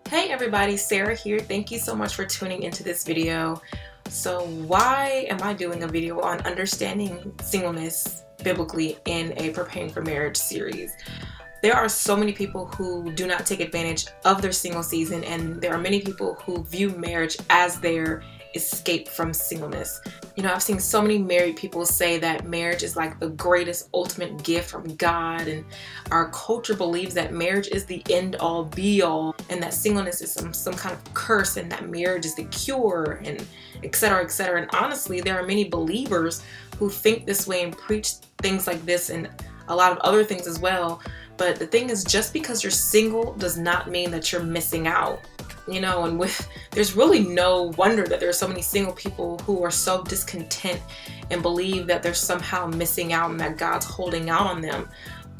Hey everybody, Sarah here. Thank you so much for tuning into this video. So why am I doing a video on understanding singleness biblically in a Preparing for Marriage series? There are so many people who do not take advantage of their single season, and there are many people who view marriage as their escape from singleness. I've seen so many married people say that marriage is like the greatest ultimate gift from God, and our culture believes that marriage is the end all be all, and that singleness is some kind of curse, and that marriage is the cure, and etc., etc. And honestly, there are many believers who think this way and preach things like this and a lot of other things as well. But the thing is, just because you're single does not mean that you're missing out. And there's really no wonder that there are so many single people who are so discontent and believe that they're somehow missing out and that God's holding out on them.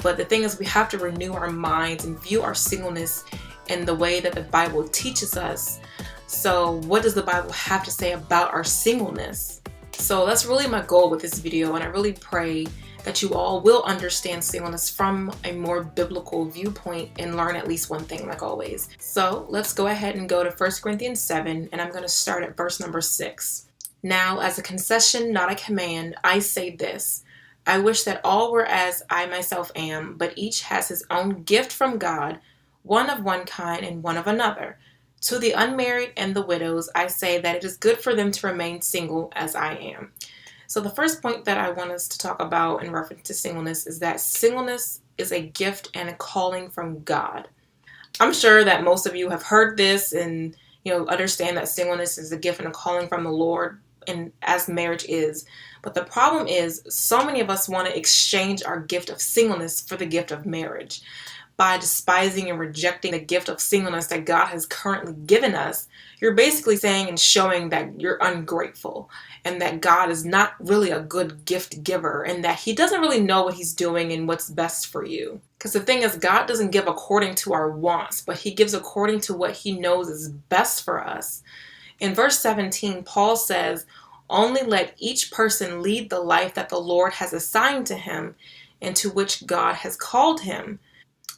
But the thing is, we have to renew our minds and view our singleness in the way that the Bible teaches us. So what does the Bible have to say about our singleness? So that's really my goal with this video, and I really pray that you all will understand singleness from a more biblical viewpoint and learn at least one thing, like always. So let's go ahead and go to 1 Corinthians 7, and I'm going to start at verse number 6. Now, as a concession, not a command, I say this. I wish that all were as I myself am, but each has his own gift from God, one of one kind and one of another. To the unmarried and the widows, I say that it is good for them to remain single as I am. So the first point that I want us to talk about in reference to singleness is that singleness is a gift and a calling from God. I'm sure that most of you have heard this and understand that singleness is a gift and a calling from the Lord, and as marriage is. But the problem is, so many of us want to exchange our gift of singleness for the gift of marriage. By despising and rejecting the gift of singleness that God has currently given us, you're basically saying and showing that you're ungrateful and that God is not really a good gift giver and that he doesn't really know what he's doing and what's best for you. Because the thing is, God doesn't give according to our wants, but he gives according to what he knows is best for us. In verse 17, Paul says, "Only let each person lead the life that the Lord has assigned to him and to which God has called him."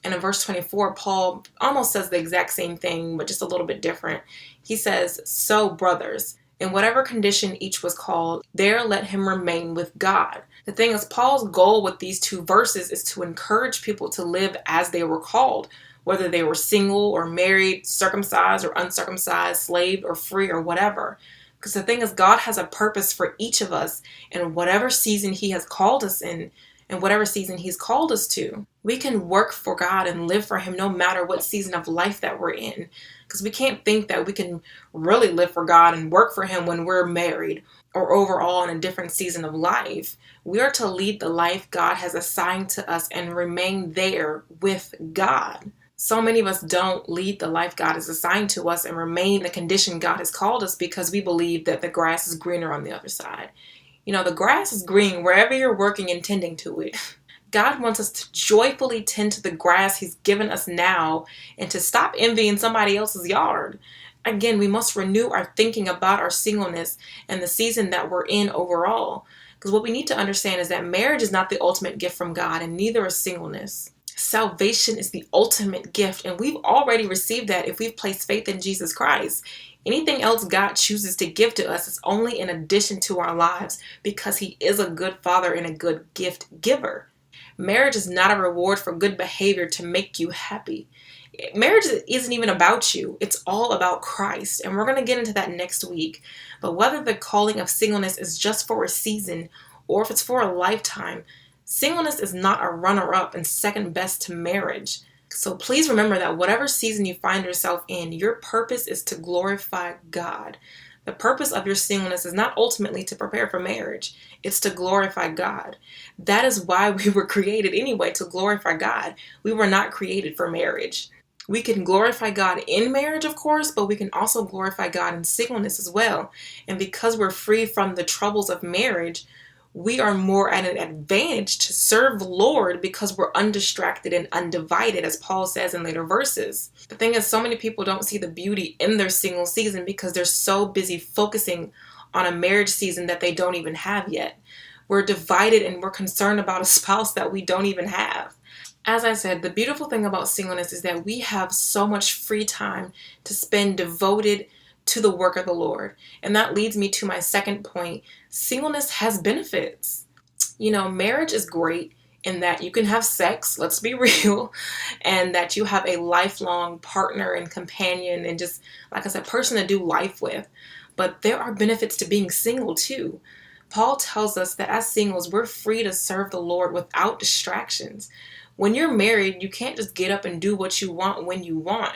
And in verse 24, Paul almost says the exact same thing, but just a little bit different. He says, "So, brothers, in whatever condition each was called, there let him remain with God." The thing is, Paul's goal with these two verses is to encourage people to live as they were called, whether they were single or married, circumcised or uncircumcised, slave or free or whatever. Because the thing is, God has a purpose for each of us in whatever season he has called us in and whatever season he's called us to. We can work for God and live for him no matter what season of life that we're in. Because we can't think that we can really live for God and work for him when we're married or overall in a different season of life. We are to lead the life God has assigned to us and remain there with God. So many of us don't lead the life God has assigned to us and remain in the condition God has called us because we believe that the grass is greener on the other side. The grass is green wherever you're working and tending to it. God wants us to joyfully tend to the grass he's given us now and to stop envying somebody else's yard. Again, we must renew our thinking about our singleness and the season that we're in overall. Because what we need to understand is that marriage is not the ultimate gift from God, and neither is singleness. Salvation is the ultimate gift, and we've already received that if we've placed faith in Jesus Christ. Anything else God chooses to give to us is only in addition to our lives because he is a good father and a good gift giver. Marriage is not a reward for good behavior to make you happy. Marriage isn't even about you. It's all about Christ, and we're going to get into that next week. But whether the calling of singleness is just for a season or if it's for a lifetime, singleness is not a runner-up and second best to marriage. So please remember that whatever season you find yourself in, your purpose is to glorify God. The purpose of your singleness is not ultimately to prepare for marriage. It's to glorify God. That is why we were created anyway, to glorify God. We were not created for marriage. We can glorify God in marriage, of course, but we can also glorify God in singleness as well. And because we're free from the troubles of marriage, we are more at an advantage to serve the Lord because we're undistracted and undivided, as Paul says in later verses. The thing is, so many people don't see the beauty in their single season because they're so busy focusing on a marriage season that they don't even have yet. We're divided and we're concerned about a spouse that we don't even have. As I said, the beautiful thing about singleness is that we have so much free time to spend devoted to the work of the Lord. And that leads me to my second point. Singleness has benefits. You know, marriage is great in that you can have sex, let's be real, and that you have a lifelong partner and companion and just, like I said, person to do life with. But there are benefits to being single too. Paul tells us that as singles, we're free to serve the Lord without distractions. When you're married, you can't just get up and do what you want when you want.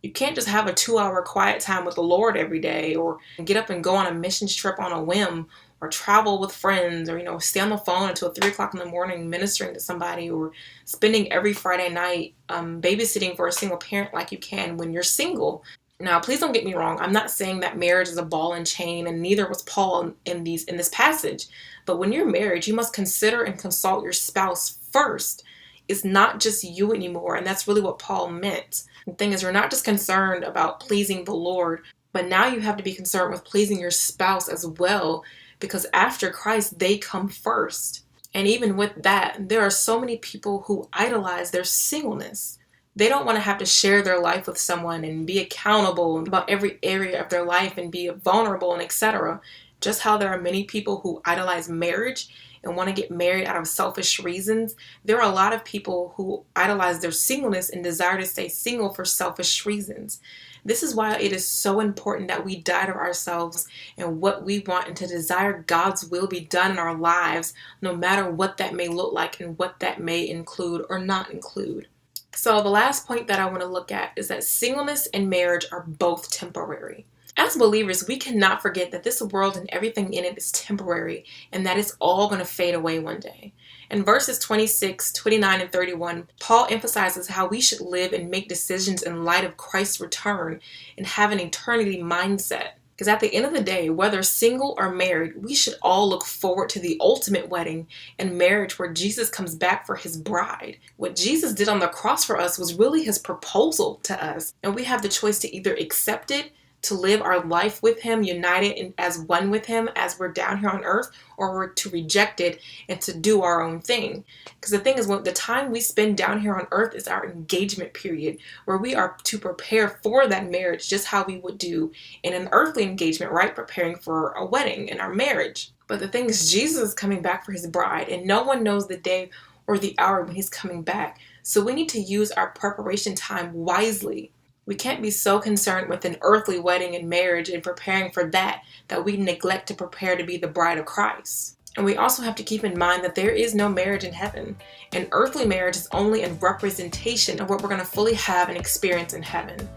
You can't just have a 2-hour quiet time with the Lord every day, or get up and go on a missions trip on a whim, or travel with friends, or, stay on the phone until 3 o'clock in the morning ministering to somebody, or spending every Friday night babysitting for a single parent like you can when you're single. Now, please don't get me wrong. I'm not saying that marriage is a ball and chain, and neither was Paul in this passage. But when you're married, you must consider and consult your spouse first. It's not just you anymore, and that's really what Paul meant. The thing is, you're not just concerned about pleasing the Lord, but now you have to be concerned with pleasing your spouse as well, because after Christ, they come first. And even with that, there are so many people who idolize their singleness. They don't want to have to share their life with someone and be accountable about every area of their life and be vulnerable and etc. Just how there are many people who idolize marriage and want to get married out of selfish reasons, there are a lot of people who idolize their singleness and desire to stay single for selfish reasons. This is why it is so important that we die to ourselves and what we want, and to desire God's will be done in our lives, no matter what that may look like and what that may include or not include. So the last point that I want to look at is that singleness and marriage are both temporary. As believers, we cannot forget that this world and everything in it is temporary, and that it's all going to fade away one day. In verses 26, 29, and 31, Paul emphasizes how we should live and make decisions in light of Christ's return and have an eternity mindset. Because at the end of the day, whether single or married, we should all look forward to the ultimate wedding and marriage where Jesus comes back for his bride. What Jesus did on the cross for us was really his proposal to us, and we have the choice to either accept it, to live our life with him, united and as one with him as we're down here on earth, or we're to reject it and to do our own thing. Because the thing is, when the time we spend down here on earth is our engagement period, where we are to prepare for that marriage just how we would do in an earthly engagement, right? Preparing for a wedding and our marriage. But the thing is, Jesus is coming back for his bride, and no one knows the day or the hour when he's coming back. So we need to use our preparation time wisely. We can't be so concerned with an earthly wedding and marriage and preparing for that we neglect to prepare to be the bride of Christ. And we also have to keep in mind that there is no marriage in heaven. An earthly marriage is only a representation of what we're going to fully have and experience in heaven.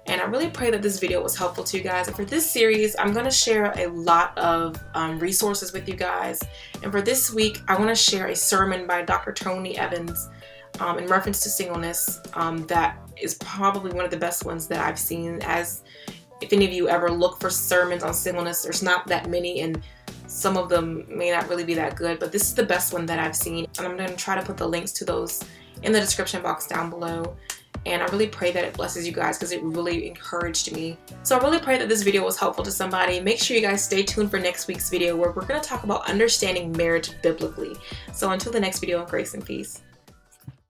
And I really pray that this video was helpful to you guys. And for this series, I'm going to share a lot of resources with you guys. And for this week, I want to share a sermon by Dr. Tony Evans in reference to singleness that is probably one of the best ones that I've seen. As if any of you ever look for sermons on singleness, there's not that many, and some of them may not really be that good, but this is the best one that I've seen, and I'm going to try to put the links to those in the description box down below. And I really pray that it blesses you guys, because it really encouraged me. So I really pray that this video was helpful to somebody. Make sure you guys stay tuned for next week's video, where we're going to talk about understanding marriage biblically. So until the next video, grace and peace.